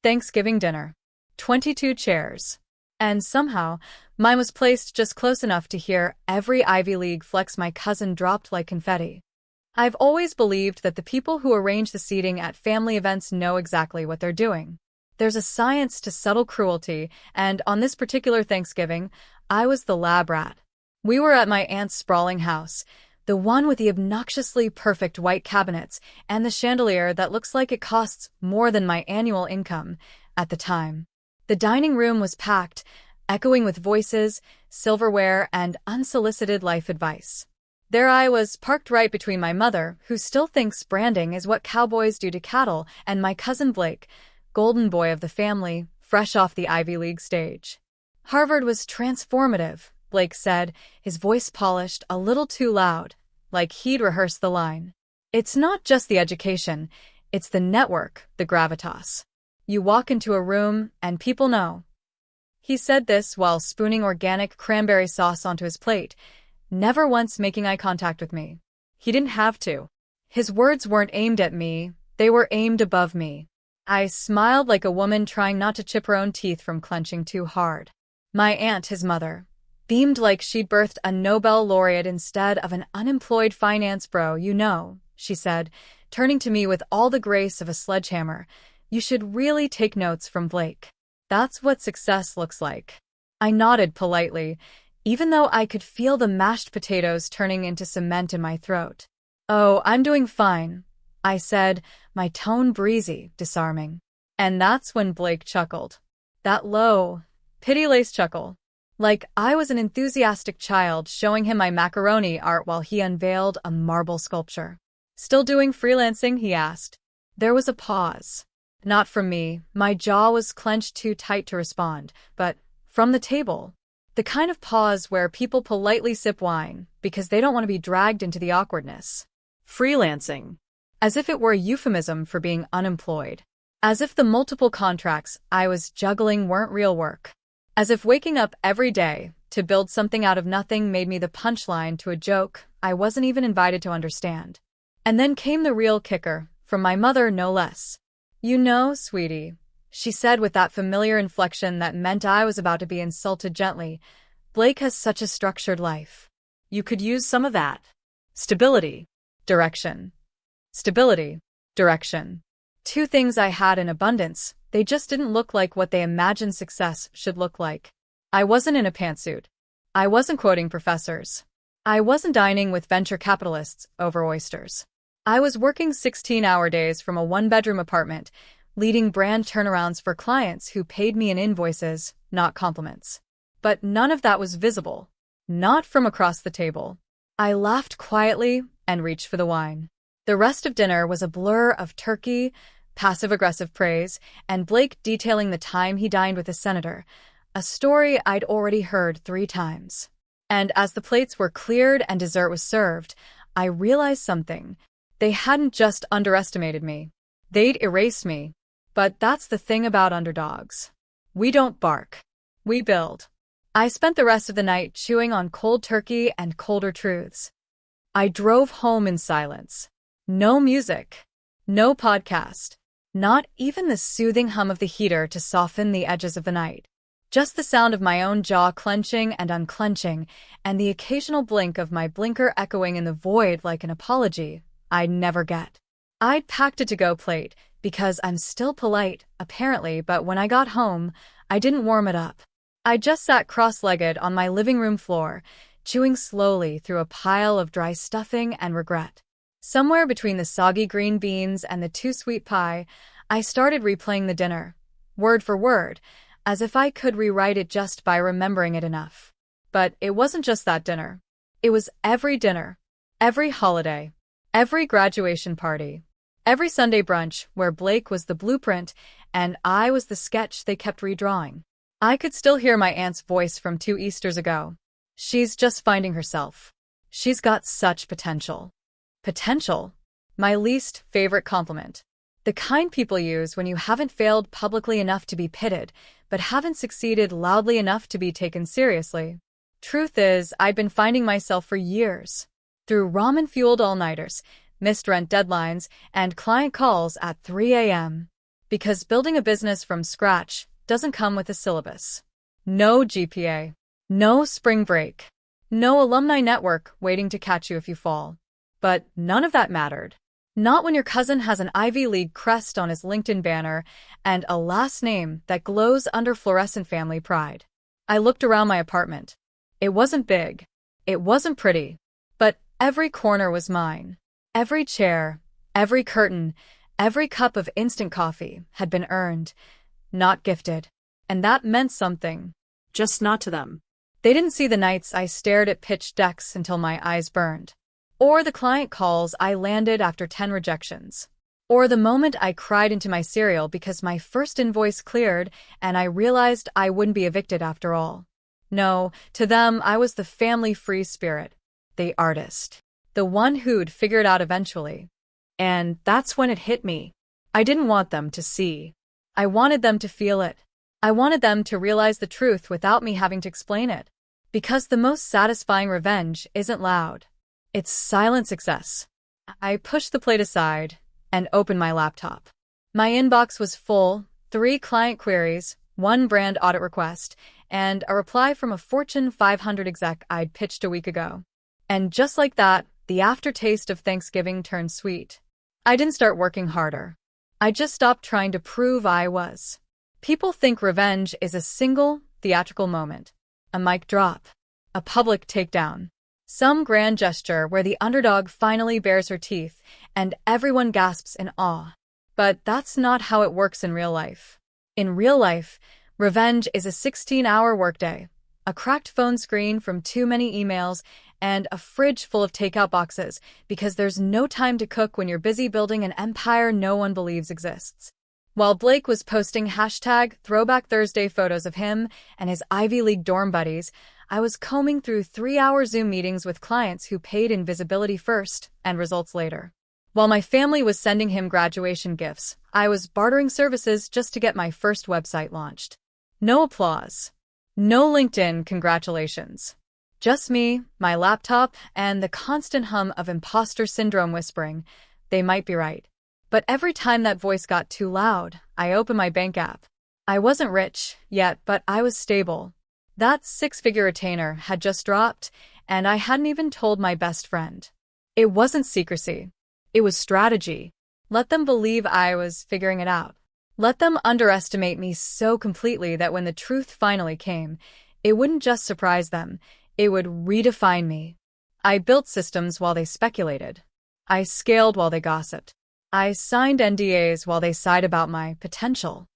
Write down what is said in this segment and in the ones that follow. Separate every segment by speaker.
Speaker 1: Thanksgiving dinner. 22 chairs. And somehow, mine was placed just close enough to hear every Ivy League flex my cousin dropped like confetti. I've always believed that the people who arrange the seating at family events know exactly what they're doing. There's a science to subtle cruelty, and on this particular Thanksgiving, I was the lab rat. We were at my aunt's sprawling house, the one with the obnoxiously perfect white cabinets and the chandelier that looks like it costs more than my annual income at the time. The dining room was packed, echoing with voices, silverware, and unsolicited life advice. There I was, parked right between my mother, who still thinks branding is what cowboys do to cattle, and my cousin Blake, golden boy of the family, fresh off the Ivy League stage. Harvard was transformative, Blake said, his voice polished a little too loud, like he'd rehearsed the line. It's not just the education, it's the network, the gravitas. You walk into a room, and people know. He said this while spooning organic cranberry sauce onto his plate, never once making eye contact with me. He didn't have to. His words weren't aimed at me, they were aimed above me. I smiled like a woman trying not to chip her own teeth from clenching too hard. My aunt, his mother, beamed like she'd birthed a Nobel laureate instead of an unemployed finance bro. You know, she said, turning to me with all the grace of a sledgehammer, you should really take notes from Blake. That's what success looks like. I nodded politely, even though I could feel the mashed potatoes turning into cement in my throat. Oh, I'm doing fine, I said, my tone breezy, disarming. And that's when Blake chuckled. That low, pity-laced chuckle. Like I was an enthusiastic child showing him my macaroni art while he unveiled a marble sculpture. Still doing freelancing, he asked. There was a pause. Not from me, my jaw was clenched too tight to respond, but from the table. The kind of pause where people politely sip wine because they don't want to be dragged into the awkwardness. Freelancing. As if it were a euphemism for being unemployed. As if the multiple contracts I was juggling weren't real work. As if waking up every day to build something out of nothing made me the punchline to a joke I wasn't even invited to understand. And then came the real kicker, from my mother no less. You know, sweetie, she said with that familiar inflection that meant I was about to be insulted gently, Blake has such a structured life. You could use some of that. Stability. Direction. Stability. Direction. Two things I had in abundance, they just didn't look like what they imagined success should look like. I wasn't in a pantsuit. I wasn't quoting professors. I wasn't dining with venture capitalists over oysters. I was working 16-hour days from a one-bedroom apartment, leading brand turnarounds for clients who paid me in invoices, not compliments. But none of that was visible. Not from across the table. I laughed quietly and reached for the wine. The rest of dinner was a blur of turkey, passive-aggressive praise, and Blake detailing the time he dined with a senator, a story I'd already heard 3 times. And as the plates were cleared and dessert was served, I realized something. They hadn't just underestimated me. They'd erased me. But that's the thing about underdogs. We don't bark. We build. I spent the rest of the night chewing on cold turkey and colder truths. I drove home in silence. No music. No podcast. Not even the soothing hum of the heater to soften the edges of the night. Just the sound of my own jaw clenching and unclenching, and the occasional blink of my blinker echoing in the void like an apology I'd never get. I'd packed a to-go plate, because I'm still polite, apparently, but when I got home, I didn't warm it up. I just sat cross-legged on my living room floor, chewing slowly through a pile of dry stuffing and regret. Somewhere between the soggy green beans and the too-sweet pie, I started replaying the dinner, word for word, as if I could rewrite it just by remembering it enough. But it wasn't just that dinner. It was every dinner, every holiday, every graduation party, every Sunday brunch where Blake was the blueprint and I was the sketch they kept redrawing. I could still hear my aunt's voice from 2 Easters ago. She's just finding herself. She's got such potential. Potential? My least favorite compliment. The kind people use when you haven't failed publicly enough to be pitted, but haven't succeeded loudly enough to be taken seriously. Truth is, I'd been finding myself for years. Through ramen-fueled all-nighters, missed rent deadlines, and client calls at 3 a.m. Because building a business from scratch doesn't come with a syllabus. No GPA. No spring break. No alumni network waiting to catch you if you fall. But none of that mattered. Not when your cousin has an Ivy League crest on his LinkedIn banner and a last name that glows under fluorescent family pride. I looked around my apartment. It wasn't big. It wasn't pretty. But every corner was mine. Every chair, every curtain, every cup of instant coffee had been earned, not gifted. And that meant something.
Speaker 2: Just not to them.
Speaker 1: They didn't see the nights I stared at pitch decks until my eyes burned. Or the client calls I landed after 10 rejections. Or the moment I cried into my cereal because my first invoice cleared and I realized I wouldn't be evicted after all. No, to them I was the family free spirit, the artist, the one who'd figure it out eventually. And that's when it hit me. I didn't want them to see. I wanted them to feel it. I wanted them to realize the truth without me having to explain it. Because the most satisfying revenge isn't loud. It's silent success. I pushed the plate aside and opened my laptop. My inbox was full, 3 client queries, 1 brand audit request, and a reply from a Fortune 500 exec I'd pitched a week ago. And just like that, the aftertaste of Thanksgiving turned sweet. I didn't start working harder. I just stopped trying to prove I was. People think revenge is a single, theatrical moment. A mic drop. A public takedown. Some grand gesture where the underdog finally bares her teeth and everyone gasps in awe. But that's not how it works in real life. In real life, revenge is a 16-hour workday, a cracked phone screen from too many emails, and a fridge full of takeout boxes because there's no time to cook when you're busy building an empire no one believes exists. While Blake was posting hashtag Throwback Thursday photos of him and his Ivy League dorm buddies, I was combing through 3-hour Zoom meetings with clients who paid in visibility first and results later. While my family was sending him graduation gifts, I was bartering services just to get my first website launched. No applause. No LinkedIn congratulations. Just me, my laptop, and the constant hum of imposter syndrome whispering, they might be right. But every time that voice got too loud, I opened my bank app. I wasn't rich yet, but I was stable. That 6-figure retainer had just dropped, and I hadn't even told my best friend. It wasn't secrecy. It was strategy. Let them believe I was figuring it out. Let them underestimate me so completely that when the truth finally came, it wouldn't just surprise them, it would redefine me. I built systems while they speculated. I scaled while they gossiped. I signed NDAs while they sighed about my potential.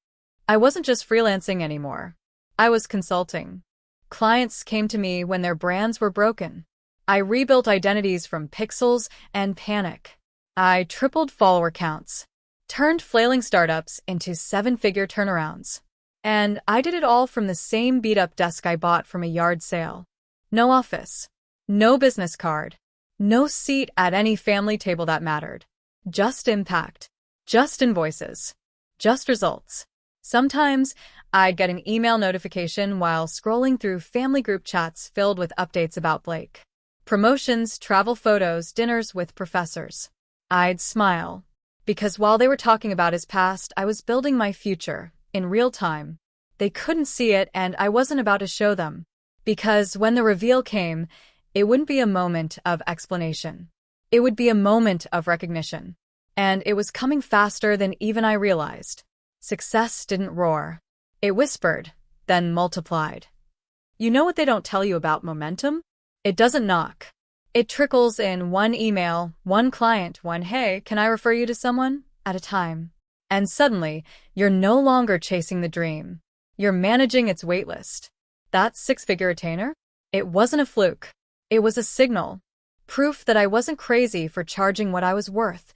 Speaker 1: I wasn't just freelancing anymore. I was consulting. Clients came to me when their brands were broken. I rebuilt identities from pixels and panic. I tripled follower counts, turned flailing startups into 7-figure turnarounds. And I did it all from the same beat-up desk I bought from a yard sale. No office. No business card. No seat at any family table that mattered. Just impact. Just invoices. Just results. Sometimes, I'd get an email notification while scrolling through family group chats filled with updates about Blake. Promotions, travel photos, dinners with professors. I'd smile. Because while they were talking about his past, I was building my future, in real time. They couldn't see it, and I wasn't about to show them. Because when the reveal came, it wouldn't be a moment of explanation. It would be a moment of recognition. And it was coming faster than even I realized. Success didn't roar. It whispered, then multiplied. You know what they don't tell you about momentum? It doesn't knock. It trickles in one email, one client, one "Hey, can I refer you to someone?" at a time. And suddenly, you're no longer chasing the dream. You're managing its waitlist. That 6-figure retainer? It wasn't a fluke. It was a signal. Proof that I wasn't crazy for charging what I was worth,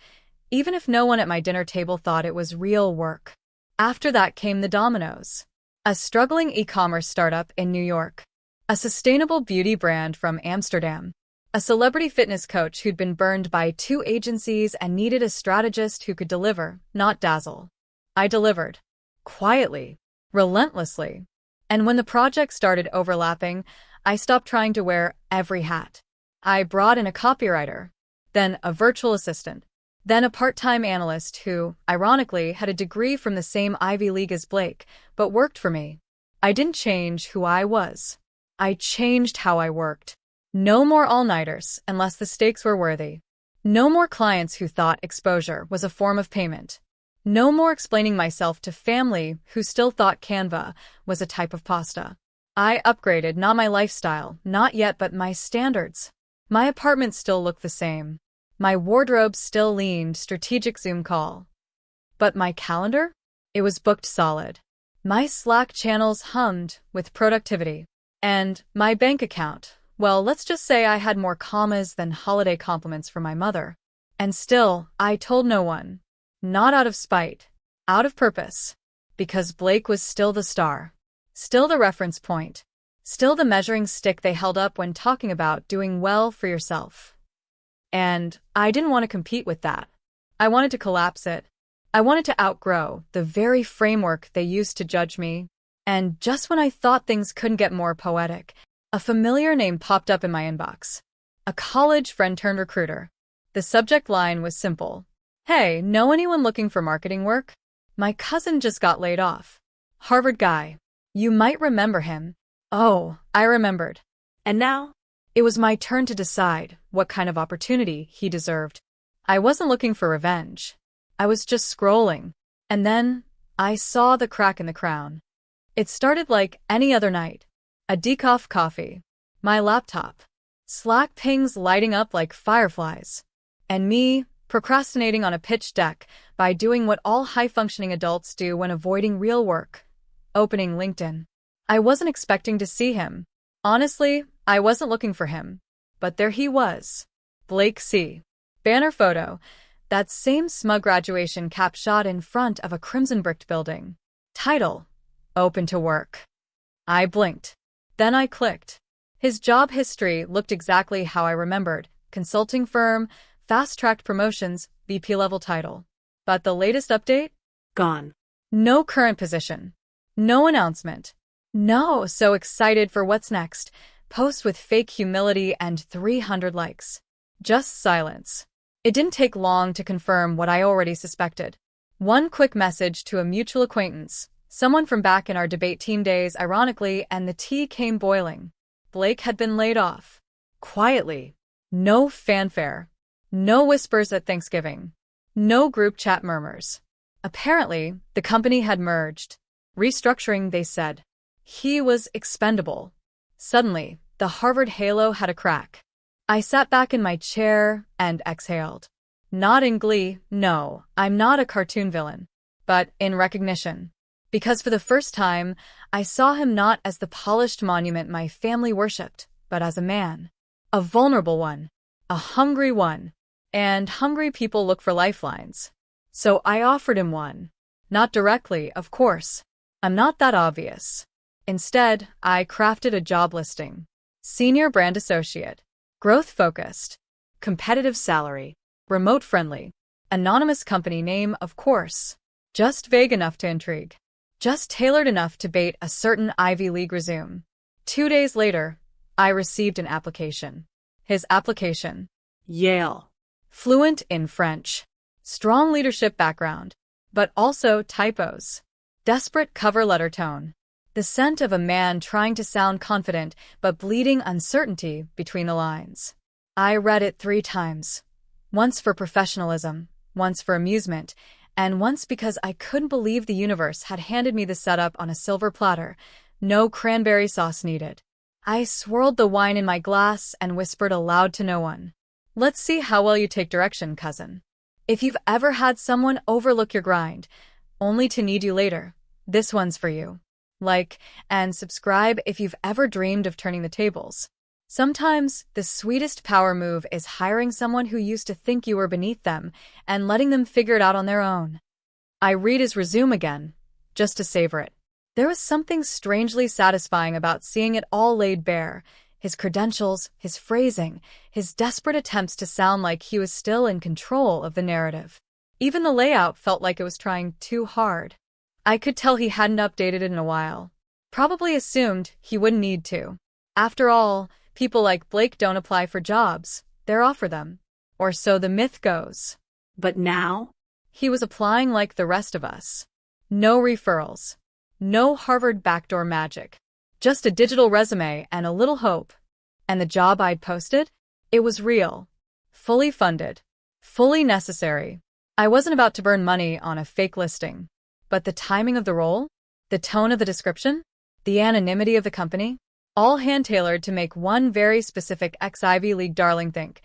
Speaker 1: even if no one at my dinner table thought it was real work. After that came the dominoes. A struggling e-commerce startup in New York. A sustainable beauty brand from Amsterdam. A celebrity fitness coach who'd been burned by 2 agencies and needed a strategist who could deliver, not dazzle. I delivered. Quietly. Relentlessly. And when the projects started overlapping, I stopped trying to wear every hat. I brought in a copywriter, then a virtual assistant, Then a part-time analyst who, ironically, had a degree from the same Ivy League as Blake, but worked for me. I didn't change who I was. I changed how I worked. No more all-nighters unless the stakes were worthy. No more clients who thought exposure was a form of payment. No more explaining myself to family who still thought Canva was a type of pasta. I upgraded not my lifestyle, not yet, but my standards. My apartment still looked the same. My wardrobe still leaned strategic Zoom call. But my calendar? It was booked solid. My Slack channels hummed with productivity. And my bank account, well, let's just say I had more commas than holiday compliments from my mother. And still, I told no one. Not out of spite, out of purpose. Because Blake was still the star. Still the reference point. Still the measuring stick they held up when talking about doing well for yourself. And I didn't want to compete with that. I wanted to collapse it. I wanted to outgrow the very framework they used to judge me. And just when I thought things couldn't get more poetic, a familiar name popped up in my inbox. A college friend turned recruiter. The subject line was simple. Hey, know anyone looking for marketing work? My cousin just got laid off. Harvard guy. You might remember him. Oh, I remembered. And now? It was my turn to decide what kind of opportunity he deserved. I wasn't looking for revenge. I was just scrolling. And then, I saw the crack in the crown. It started like any other night. A decaf coffee. My laptop. Slack pings lighting up like fireflies. And me, procrastinating on a pitch deck by doing what all high-functioning adults do when avoiding real work. Opening LinkedIn. I wasn't expecting to see him. Honestly, I wasn't looking for him. But there he was. Blake C. Banner photo. That same smug graduation cap shot in front of a crimson-bricked building. Title. Open to work. I blinked. Then I clicked. His job history looked exactly how I remembered. Consulting firm, fast-tracked promotions, VP-level title. But the latest update? Gone. No current position. No announcement. No, so excited for what's next. Post with fake humility and 300 likes. Just silence. It didn't take long to confirm what I already suspected. One quick message to a mutual acquaintance, someone from back in our debate team days, ironically, and the tea came boiling. Blake had been laid off. Quietly. No fanfare. No whispers at Thanksgiving. No group chat murmurs. Apparently, the company had merged. Restructuring, they said. He was expendable. Suddenly, the Harvard halo had a crack. I sat back in my chair and exhaled. Not in glee, no, I'm not a cartoon villain. But in recognition. Because for the first time, I saw him not as the polished monument my family worshipped, but as a man. A vulnerable one. A hungry one. And hungry people look for lifelines. So I offered him one. Not directly, of course. I'm not that obvious. Instead, I crafted a job listing. Senior Brand Associate. Growth-focused. Competitive salary. Remote-friendly. Anonymous company name, of course. Just vague enough to intrigue. Just tailored enough to bait a certain Ivy League resume. 2 days later, I received an application. His application. Yale. Fluent in French. Strong leadership background. But also typos. Desperate cover letter tone. The scent of a man trying to sound confident but bleeding uncertainty between the lines. I read it 3 times. Once for professionalism, once for amusement, and once because I couldn't believe the universe had handed me the setup on a silver platter. No cranberry sauce needed. I swirled the wine in my glass and whispered aloud to no one. Let's see how well you take direction, cousin. If you've ever had someone overlook your grind, only to need you later, this one's for you. Like and subscribe if you've ever dreamed of turning the tables. Sometimes, the sweetest power move is hiring someone who used to think you were beneath them and letting them figure it out on their own. I read his resume again, just to savor it. There was something strangely satisfying about seeing it all laid bare. His credentials, his phrasing, his desperate attempts to sound like he was still in control of the narrative. Even the layout felt like it was trying too hard. I could tell he hadn't updated it in a while. Probably assumed he wouldn't need to. After all, people like Blake don't apply for jobs, they're offered them. Or so the myth goes.
Speaker 2: But now?
Speaker 1: He was applying like the rest of us. No referrals. No Harvard backdoor magic. Just a digital resume and a little hope. And the job I'd posted? It was real. Fully funded. Fully necessary. I wasn't about to burn money on a fake listing. But the timing of the role? The tone of the description? The anonymity of the company? All hand-tailored to make one very specific ex-Ivy League darling think,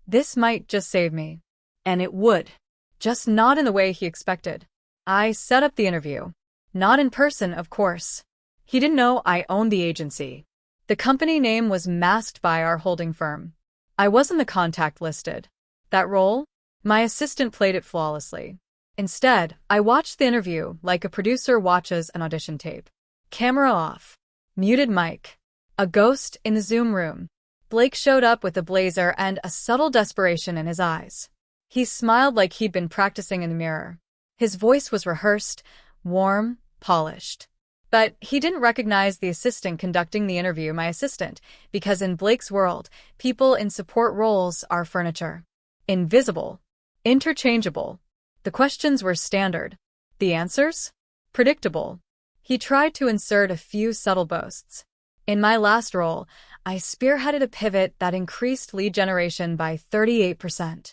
Speaker 1: this might just save me. And it would. Just not in the way he expected. I set up the interview. Not in person, of course. He didn't know I owned the agency. The company name was masked by our holding firm. I wasn't the contact listed. That role? My assistant played it flawlessly. Instead, I watched the interview like a producer watches an audition tape. Camera off. Muted mic. A ghost in the Zoom room. Blake showed up with a blazer and a subtle desperation in his eyes. He smiled like he'd been practicing in the mirror. His voice was rehearsed, warm, polished. But he didn't recognize the assistant conducting the interview, my assistant, because in Blake's world, people in support roles are furniture. Invisible. Interchangeable. The questions were standard. The answers? Predictable. He tried to insert a few subtle boasts. In my last role, I spearheaded a pivot that increased lead generation by 38%.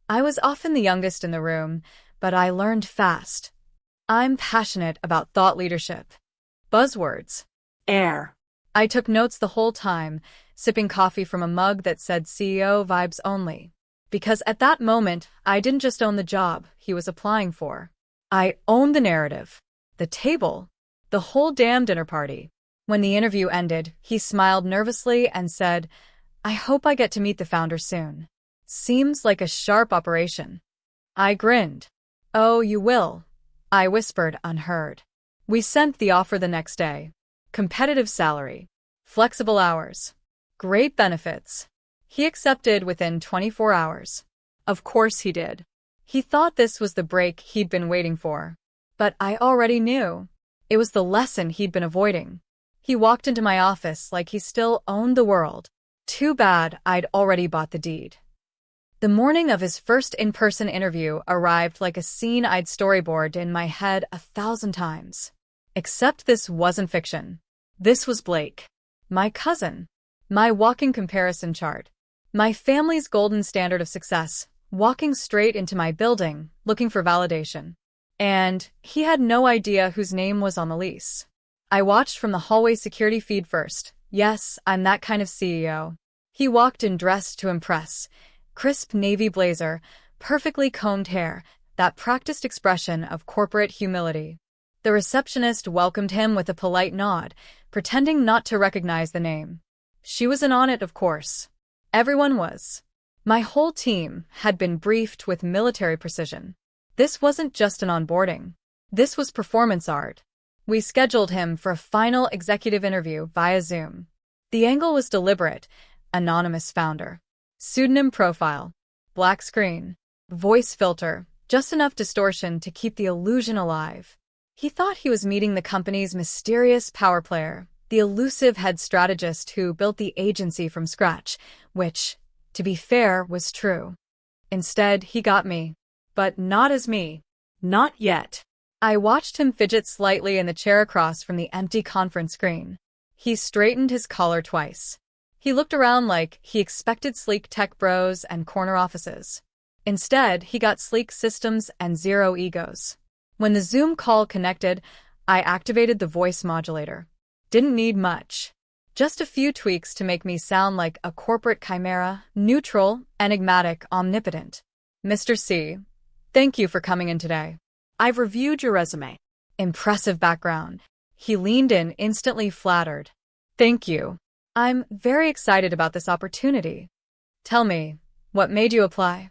Speaker 1: I was often the youngest in the room, but I learned fast. I'm passionate about thought leadership. Buzzwords.
Speaker 2: Air.
Speaker 1: I took notes the whole time, sipping coffee from a mug that said CEO vibes only. Because at that moment, I didn't just own the job he was applying for. I owned the narrative, the table, the whole damn dinner party. When the interview ended, he smiled nervously and said, I hope I get to meet the founder soon. Seems like a sharp operation. I grinned. Oh, you will, I whispered unheard. We sent the offer the next day. Competitive salary. Flexible hours. Great benefits. He accepted within 24 hours. Of course he did. He thought this was the break he'd been waiting for. But I already knew. It was the lesson he'd been avoiding. He walked into my office like he still owned the world. Too bad I'd already bought the deed. The morning of his first in-person interview arrived like a scene I'd storyboarded in my head 1,000 times. Except this wasn't fiction. This was Blake. My cousin. My walking comparison chart. My family's golden standard of success, walking straight into my building, looking for validation. And he had no idea whose name was on the lease. I watched from the hallway security feed first. Yes, I'm that kind of CEO. He walked in dressed to impress. Crisp navy blazer, perfectly combed hair, that practiced expression of corporate humility. The receptionist welcomed him with a polite nod, pretending not to recognize the name. She was in on it, of course. Everyone was. My whole team had been briefed with military precision. This wasn't just an onboarding. This was performance art. We scheduled him for a final executive interview via Zoom. The angle was deliberate. Anonymous founder. Pseudonym profile. Black screen. Voice filter. Just enough distortion to keep the illusion alive. He thought he was meeting the company's mysterious power player, the elusive head strategist who built the agency from scratch, which, to be fair, was true. Instead, he got me. But not as me. Not yet. I watched him fidget slightly in the chair across from the empty conference screen. He straightened his collar twice. He looked around like he expected sleek tech bros and corner offices. Instead, he got sleek systems and zero egos. When the Zoom call connected, I activated the voice modulator. Didn't need much. Just a few tweaks to make me sound like a corporate chimera, neutral, enigmatic, omnipotent. Mr. C, thank you for coming in today.
Speaker 2: I've reviewed your resume.
Speaker 1: Impressive background. He leaned in, instantly flattered. Thank you. I'm very excited about this opportunity. Tell me, what made you apply?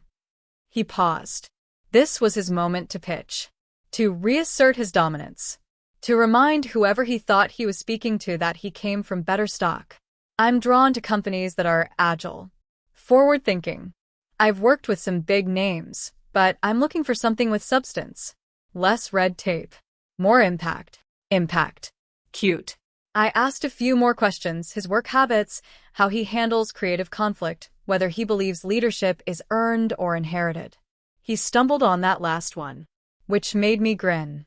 Speaker 1: He paused. This was his moment to pitch. To reassert his dominance. To remind whoever he thought he was speaking to that he came from better stock. I'm drawn to companies that are agile, forward-thinking. I've worked with some big names, but I'm looking for something with substance. Less red tape. More impact. Impact.
Speaker 2: Cute.
Speaker 1: I asked a few more questions, his work habits, how he handles creative conflict, whether he believes leadership is earned or inherited. He stumbled on that last one, which made me grin.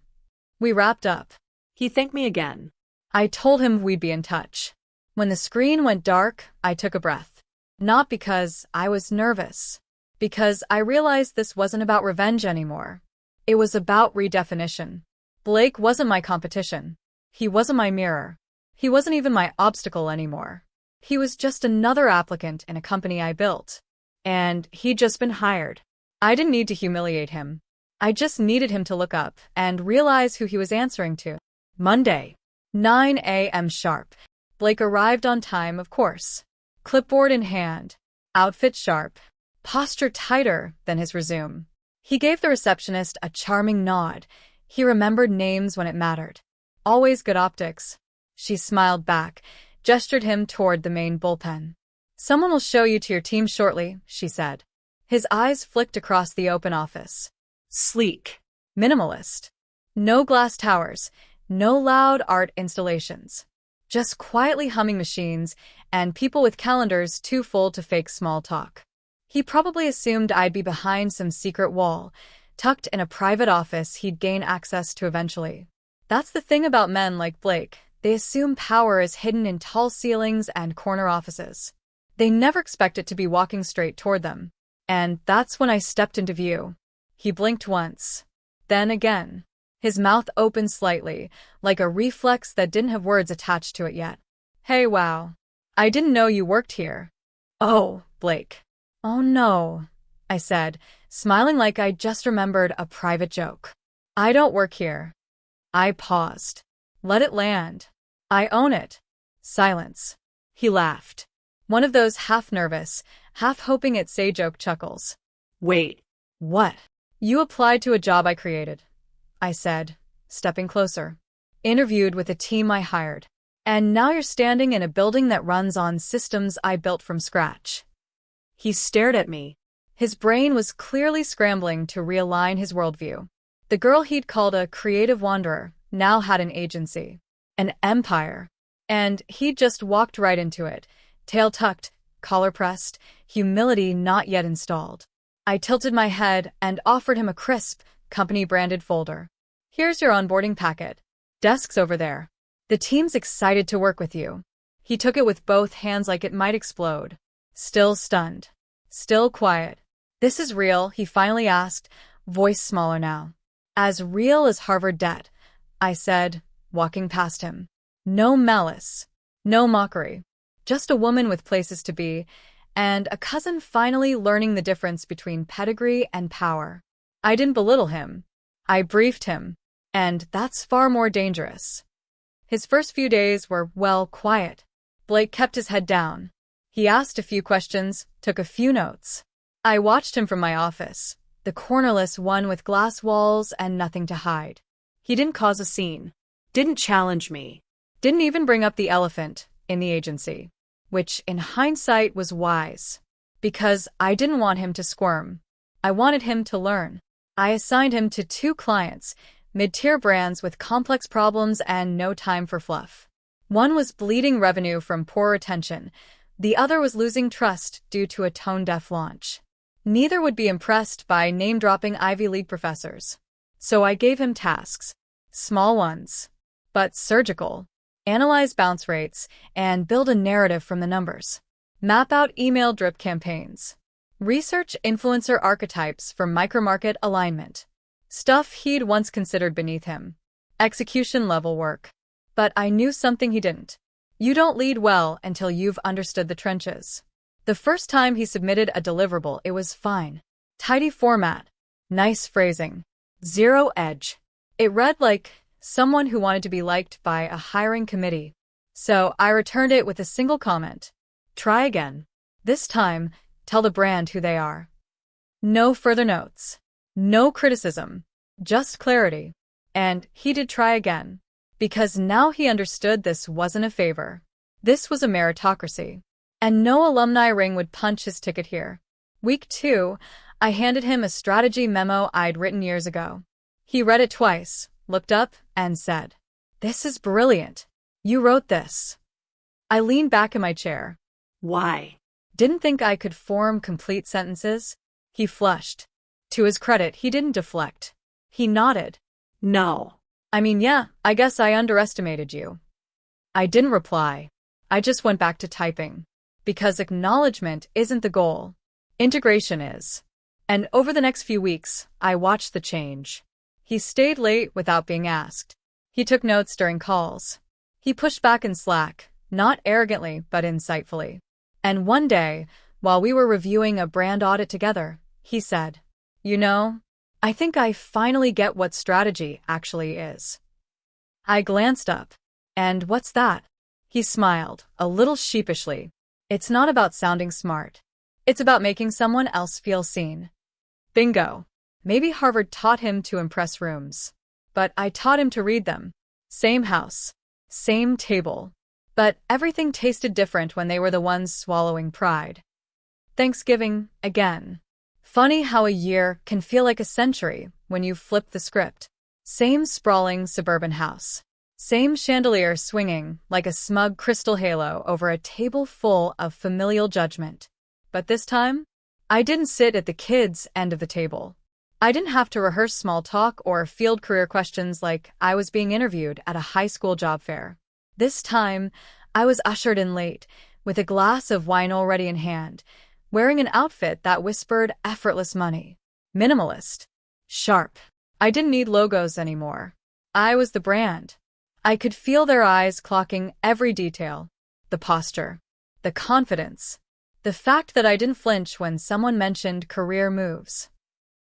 Speaker 1: We wrapped up.
Speaker 2: He thanked me again.
Speaker 1: I told him we'd be in touch. When the screen went dark, I took a breath. Not because I was nervous. Because I realized this wasn't about revenge anymore. It was about redefinition. Blake wasn't my competition. He wasn't my mirror. He wasn't even my obstacle anymore. He was just another applicant in a company I built. And he'd just been hired. I didn't need to humiliate him. I just needed him to look up and realize who he was answering to. Monday, 9 a.m. sharp. Blake arrived on time, of course. Clipboard in hand. Outfit sharp. Posture tighter than his resume. He gave the receptionist a charming nod. He remembered names when it mattered. Always good optics. She smiled back, gestured him toward the main bullpen. Someone will show you to your team shortly, she said. His eyes flicked across the open office.
Speaker 2: Sleek.
Speaker 1: Minimalist. No glass towers, no loud art installations. Just quietly humming machines and people with calendars too full to fake small talk. He probably assumed I'd be behind some secret wall, tucked in a private office he'd gain access to eventually. That's the thing about men like Blake. They assume power is hidden in tall ceilings and corner offices. They never expect it to be walking straight toward them. And that's when I stepped into view. He blinked once. Then again. His mouth opened slightly, like a reflex that didn't have words attached to it yet. Hey, wow. I didn't know you worked here. Oh, Blake. Oh no, I said, smiling like I just remembered a private joke. I don't work here. I paused. Let it land. I own it. Silence. He laughed. One of those half-nervous, half-hoping it's a joke chuckles.
Speaker 2: Wait.
Speaker 1: What? You applied to a job I created, I said, stepping closer. Interviewed with a team I hired. And now you're standing in a building that runs on systems I built from scratch. He stared at me. His brain was clearly scrambling to realign his worldview. The girl he'd called a creative wanderer now had an agency. An empire. And he'd just walked right into it. Tail tucked, collar pressed, humility not yet installed. I tilted my head and offered him a crisp, company-branded folder. Here's your onboarding packet. Desk's over there. The team's excited to work with you. He took it with both hands like it might explode. Still stunned. Still quiet. This is real, he finally asked, voice smaller now. As real as Harvard debt, I said, walking past him. No malice. No mockery. Just a woman with places to be, and a cousin finally learning the difference between pedigree and power. I didn't belittle him. I briefed him. And that's far more dangerous. His first few days were, well, quiet. Blake kept his head down. He asked a few questions, took a few notes. I watched him from my office, the cornerless one with glass walls and nothing to hide. He didn't cause a scene.
Speaker 2: Didn't challenge me.
Speaker 1: Didn't even bring up the elephant in the agency, which in hindsight was wise. Because I didn't want him to squirm. I wanted him to learn. I assigned him to 2 clients, mid-tier brands with complex problems and no time for fluff. One was bleeding revenue from poor retention. The other was losing trust due to a tone-deaf launch. Neither would be impressed by name-dropping Ivy League professors. So I gave him tasks. Small ones. But surgical. Analyze bounce rates and build a narrative from the numbers. Map out email drip campaigns. Research influencer archetypes for micromarket alignment. Stuff he'd once considered beneath him. Execution-level work. But I knew something he didn't. You don't lead well until you've understood the trenches. The first time he submitted a deliverable, it was fine. Tidy format. Nice phrasing. Zero edge. It read like someone who wanted to be liked by a hiring committee. So I returned it with a single comment. Try again. This time, tell the brand who they are. No further notes. No criticism. Just clarity. And he did try again. Because now he understood this wasn't a favor. This was a meritocracy. And no alumni ring would punch his ticket here. Week 2, I handed him a strategy memo I'd written years ago. He read it twice, looked up, and said, "This is brilliant. You wrote this." I leaned back in my chair.
Speaker 2: Why?
Speaker 1: Didn't think I could form complete sentences? He flushed. To his credit, he didn't deflect. He nodded.
Speaker 2: No.
Speaker 1: I mean, yeah, I guess I underestimated you. I didn't reply. I just went back to typing. Because acknowledgement isn't the goal. Integration is. And over the next few weeks, I watched the change. He stayed late without being asked. He took notes during calls. He pushed back in Slack, not arrogantly, but insightfully. And one day, while we were reviewing a brand audit together, he said, "You know, I think I finally get what strategy actually is." I glanced up. "And what's that?" He smiled, a little sheepishly. "It's not about sounding smart. It's about making someone else feel seen." Bingo. Maybe Harvard taught him to impress rooms. But I taught him to read them. Same house. Same table. But everything tasted different when they were the ones swallowing pride. Thanksgiving, again. Funny how a year can feel like a century when you flip the script. Same sprawling suburban house. Same chandelier swinging like a smug crystal halo over a table full of familial judgment. But this time, I didn't sit at the kids' end of the table. I didn't have to rehearse small talk or field career questions like I was being interviewed at a high school job fair. This time, I was ushered in late, with a glass of wine already in hand, wearing an outfit that whispered effortless money. Minimalist. Sharp. I didn't need logos anymore. I was the brand. I could feel their eyes clocking every detail. The posture. The confidence. The fact that I didn't flinch when someone mentioned career moves.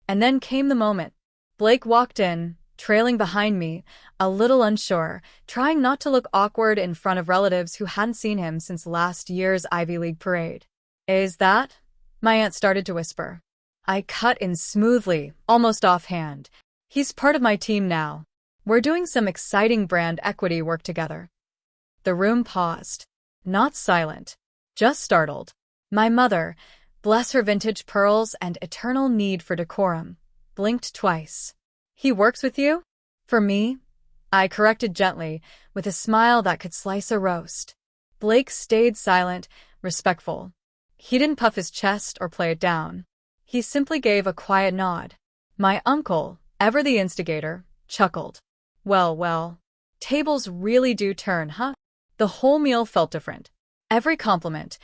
Speaker 1: And then came the moment. Blake walked in, trailing behind me, a little unsure, trying not to look awkward in front of relatives who hadn't seen him since last year's Ivy League parade. "Is that?" my aunt started to whisper. I cut in smoothly, almost offhand. "He's part of my team now. We're doing some exciting brand equity work together." The room paused. Not silent, just startled. My mother, bless her vintage pearls and eternal need for decorum, blinked twice. "He works with you?" "For me?" I corrected gently, with a smile that could slice a roast. Blake stayed silent, respectful. He didn't puff his chest or play it down. He simply gave a quiet nod. My uncle, ever the instigator, chuckled. Well, tables really do turn, huh?" The whole meal felt different. Every compliment,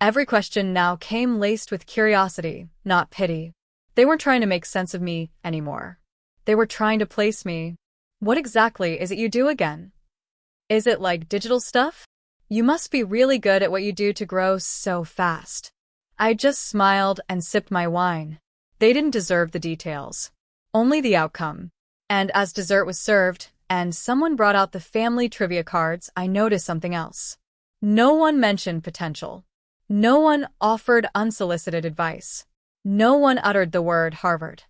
Speaker 1: every question now came laced with curiosity, not pity. They weren't trying to make sense of me anymore. They were trying to place me. "What exactly is it you do again? Is it like digital stuff? You must be really good at what you do to grow so fast." I just smiled and sipped my wine. They didn't deserve the details. Only the outcome. And as dessert was served, and someone brought out the family trivia cards, I noticed something else. No one mentioned potential. No one offered unsolicited advice. No one uttered the word Harvard.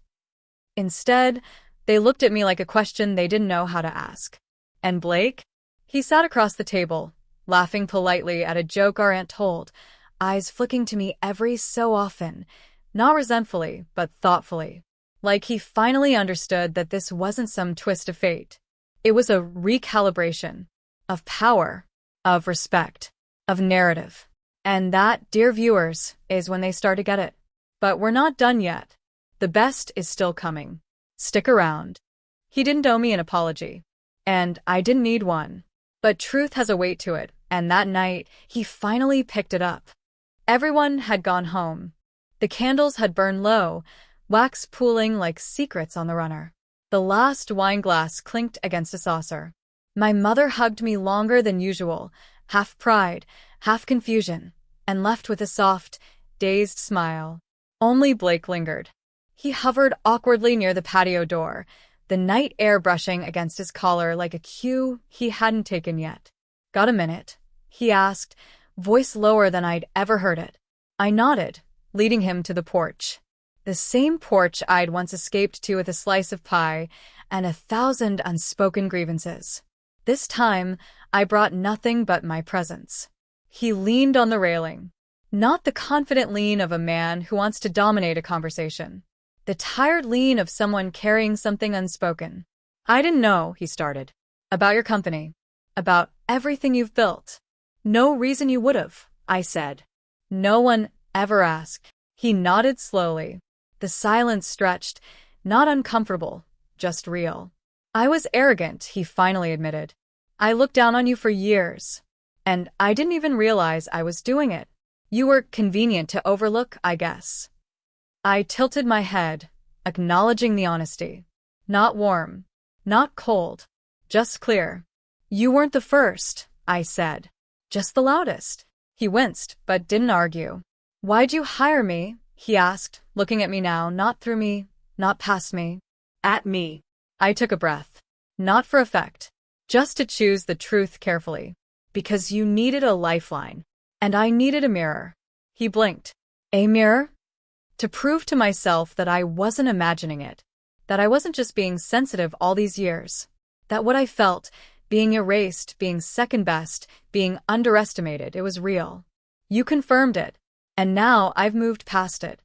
Speaker 1: Instead, they looked at me like a question they didn't know how to ask. And Blake? He sat across the table, laughing politely at a joke our aunt told, eyes flicking to me every so often, not resentfully, but thoughtfully. Like he finally understood that this wasn't some twist of fate. It was a recalibration of power, of respect, of narrative. And that, dear viewers, is when they start to get it. But we're not done yet. The best is still coming. Stick around. He didn't owe me an apology. And I didn't need one. But truth has a weight to it, and that night, he finally picked it up. Everyone had gone home. The candles had burned low, wax pooling like secrets on the runner. The last wine glass clinked against a saucer. My mother hugged me longer than usual, half pride, half confusion, and left with a soft, dazed smile. Only Blake lingered. He hovered awkwardly near the patio door, the night air brushing against his collar like a cue he hadn't taken yet. "Got a minute?" he asked, voice lower than I'd ever heard it. I nodded, leading him to the porch. The same porch I'd once escaped to with a slice of pie and 1,000 unspoken grievances. This time, I brought nothing but my presence. He leaned on the railing. Not the confident lean of a man who wants to dominate a conversation. The tired lean of someone carrying something unspoken. "I didn't know," he started. "About your company. About everything you've built." "No reason you would've," I said. "No one ever asked." He nodded slowly. The silence stretched, not uncomfortable, just real. I was arrogant, he finally admitted. I looked down on you for years. And I didn't even realize I was doing it. You were convenient to overlook, I guess. I tilted my head, acknowledging the honesty. Not warm, not cold, just clear. You weren't the first, I said. Just the loudest. He winced, but didn't argue. Why'd you hire me? He asked, looking at me now, not through me, not past me.
Speaker 2: At me.
Speaker 1: I took a breath. Not for effect. Just to choose the truth carefully. Because you needed a lifeline. And I needed a mirror. He blinked. A mirror? To prove to myself that I wasn't imagining it. That I wasn't just being sensitive all these years. That what I felt, being erased, being second best, being underestimated, it was real. You confirmed it. And now I've moved past it.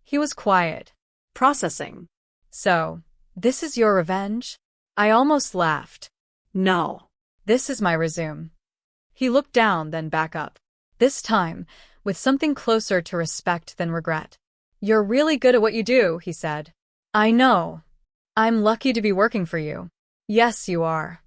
Speaker 1: He was quiet.
Speaker 2: Processing.
Speaker 1: So, this is your revenge? I almost laughed.
Speaker 2: No.
Speaker 1: This is my resume. He looked down, then back up. This time, with something closer to respect than regret. You're really good at what you do, he said. I know. I'm lucky to be working for you. Yes, you are.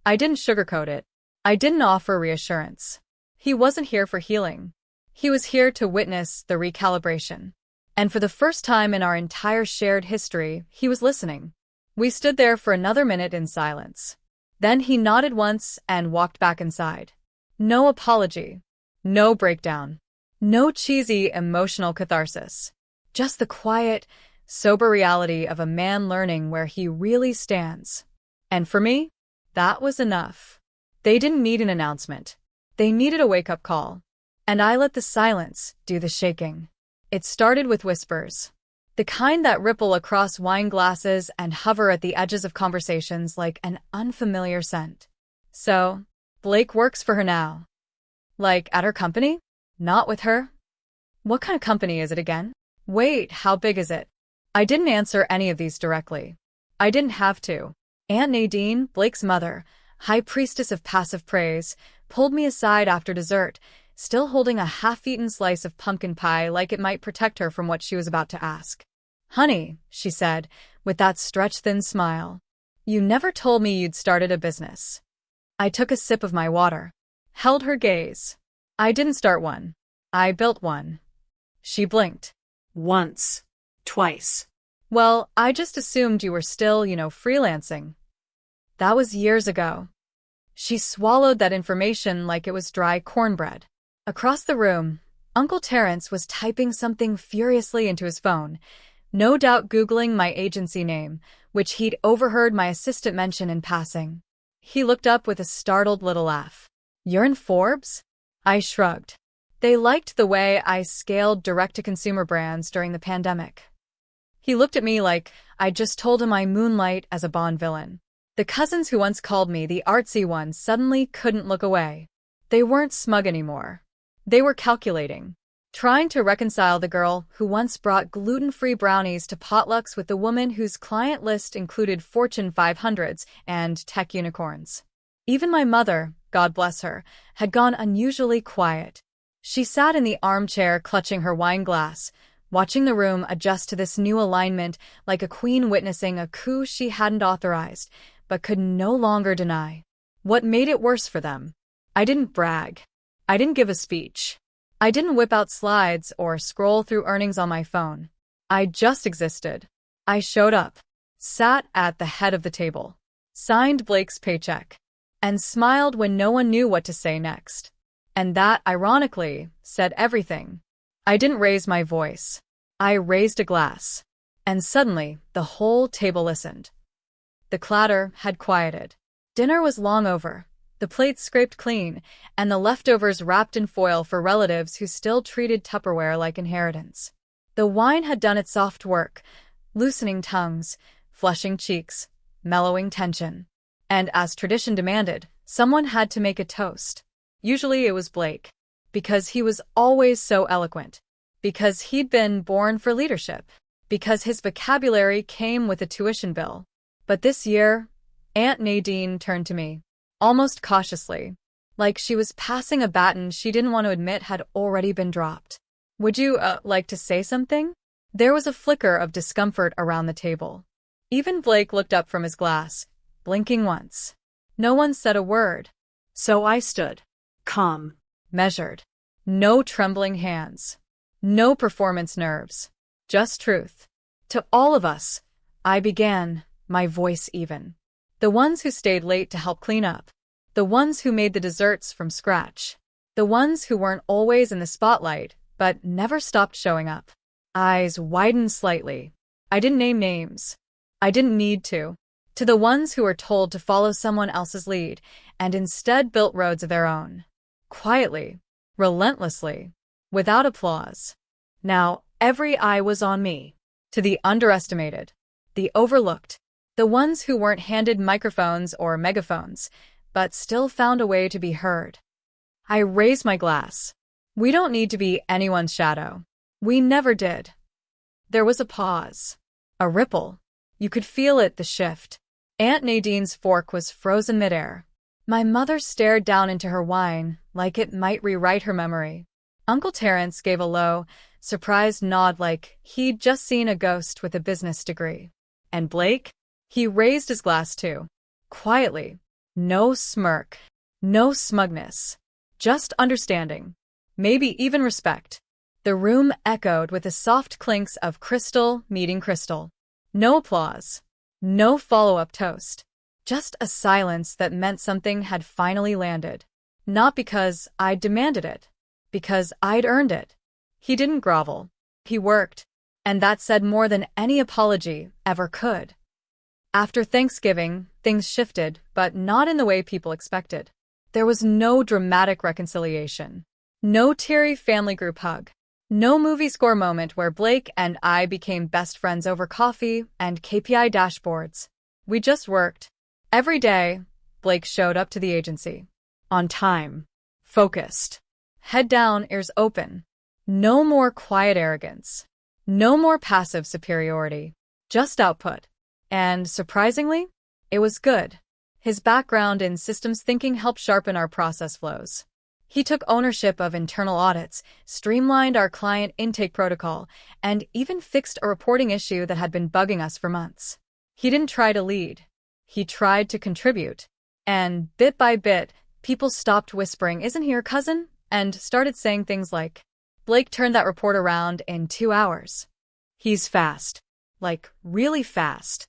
Speaker 1: I didn't sugarcoat it. I didn't offer reassurance. He wasn't here for healing. He was here to witness the recalibration. And for the first time in our entire shared history, he was listening. We stood there for another minute in silence. Then he nodded once and walked back inside. No apology. No breakdown. No cheesy emotional catharsis. Just the quiet, sober reality of a man learning where he really stands. And for me, that was enough. They didn't need an announcement. They needed a wake-up call. And I let the silence do the shaking. It started with whispers. The kind that ripple across wine glasses and hover at the edges of conversations like an unfamiliar scent. So, Blake works for her now. Like, at her company? Not with her? What kind of company is it again? Wait, how big is it? I didn't answer any of these directly. I didn't have to. Aunt Nadine, Blake's mother, high priestess of passive praise, pulled me aside after dessert, still holding a half-eaten slice of pumpkin pie like it might protect her from what she was about to ask. Honey, she said, with that stretched-thin smile, you never told me you'd started a business. I took a sip of my water, held her gaze. I didn't start one. I built one. She blinked.
Speaker 2: Once. Twice.
Speaker 1: Well, I just assumed you were still, freelancing. That was years ago. She swallowed that information like it was dry cornbread. Across the room, Uncle Terrence was typing something furiously into his phone, no doubt Googling my agency name, which he'd overheard my assistant mention in passing. He looked up with a startled little laugh. You're in Forbes? I shrugged. They liked the way I scaled direct-to-consumer brands during the pandemic. He looked at me like I'd just told him I moonlight as a Bond villain. The cousins who once called me the artsy one suddenly couldn't look away. They weren't smug anymore. They were calculating, trying to reconcile the girl who once brought gluten-free brownies to potlucks with the woman whose client list included Fortune 500s and tech unicorns. Even my mother, God bless her, had gone unusually quiet. She sat in the armchair clutching her wine glass, watching the room adjust to this new alignment like a queen witnessing a coup she hadn't authorized, but could no longer deny. What made it worse for them? I didn't brag. I didn't give a speech. I didn't whip out slides or scroll through earnings on my phone. I just existed. I showed up, sat at the head of the table, signed Blake's paycheck, and smiled when no one knew what to say next. And that, ironically, said everything. I didn't raise my voice. I raised a glass. And suddenly, the whole table listened. The clatter had quieted. Dinner was long over, the plates scraped clean, and the leftovers wrapped in foil for relatives who still treated Tupperware like inheritance. The wine had done its soft work, loosening tongues, flushing cheeks, mellowing tension. And as tradition demanded, someone had to make a toast. Usually it was Blake. Because he was always so eloquent. Because he'd been born for leadership. Because his vocabulary came with a tuition bill. But this year, Aunt Nadine turned to me, almost cautiously, like she was passing a baton she didn't want to admit had already been dropped. Would you, like to say something? There was a flicker of discomfort around the table. Even Blake looked up from his glass, blinking once. No one said a word.
Speaker 2: So I stood, calm,
Speaker 1: Measured. No trembling hands. No performance nerves. Just truth. To all of us, I began, my voice even. The ones who stayed late to help clean up. The ones who made the desserts from scratch. The ones who weren't always in the spotlight, but never stopped showing up. Eyes widened slightly. I didn't name names. I didn't need to. To the ones who were told to follow someone else's lead and instead built roads of their own. Quietly, relentlessly, without applause. Now every eye was on me. To the underestimated, the overlooked, the ones who weren't handed microphones or megaphones, but still found a way to be heard. I raised my glass. We don't need to be anyone's shadow. We never did. There was a pause. A ripple. You could feel it, the shift. Aunt Nadine's fork was frozen midair. My mother stared down into her wine, like it might rewrite her memory. Uncle Terence gave a low, surprised nod like he'd just seen a ghost with a business degree. And Blake? He raised his glass too. Quietly. No smirk. No smugness. Just understanding. Maybe even respect. The room echoed with the soft clinks of crystal meeting crystal. No applause. No follow-up toast. Just a silence that meant something had finally landed. Not because I'd demanded it. Because I'd earned it. He didn't grovel. He worked. And that said more than any apology ever could. After Thanksgiving, things shifted, but not in the way people expected. There was no dramatic reconciliation. No teary family group hug. No movie score moment where Blake and I became best friends over coffee and KPI dashboards. We just worked. Every day, Blake showed up to the agency. On time. Focused. Head down, ears open. No more quiet arrogance. No more passive superiority. Just output. And surprisingly, it was good. His background in systems thinking helped sharpen our process flows. He took ownership of internal audits, streamlined our client intake protocol, and even fixed a reporting issue that had been bugging us for months. He didn't try to lead. He tried to contribute. And bit by bit, people stopped whispering, "Isn't he your cousin?" and started saying things like, "Blake turned that report around in 2 hours. He's fast. Like, really fast."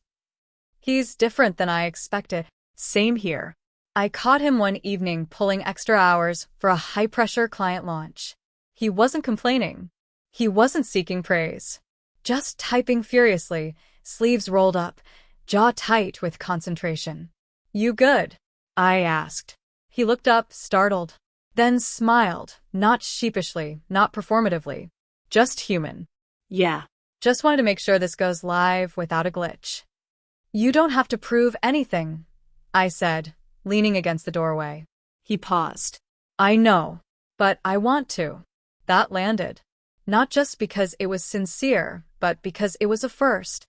Speaker 1: He's different than I expected. Same here. I caught him one evening pulling extra hours for a high-pressure client launch. He wasn't complaining. He wasn't seeking praise. Just typing furiously, sleeves rolled up, jaw tight with concentration. "You good?" I asked. He looked up, startled, then smiled, not sheepishly, not performatively. Just human.
Speaker 2: Yeah.
Speaker 1: Just wanted to make sure this goes live without a glitch. "You don't have to prove anything," I said, leaning against the doorway.
Speaker 2: He paused.
Speaker 1: "I know, but I want to." That landed. Not just because it was sincere, but because it was a first.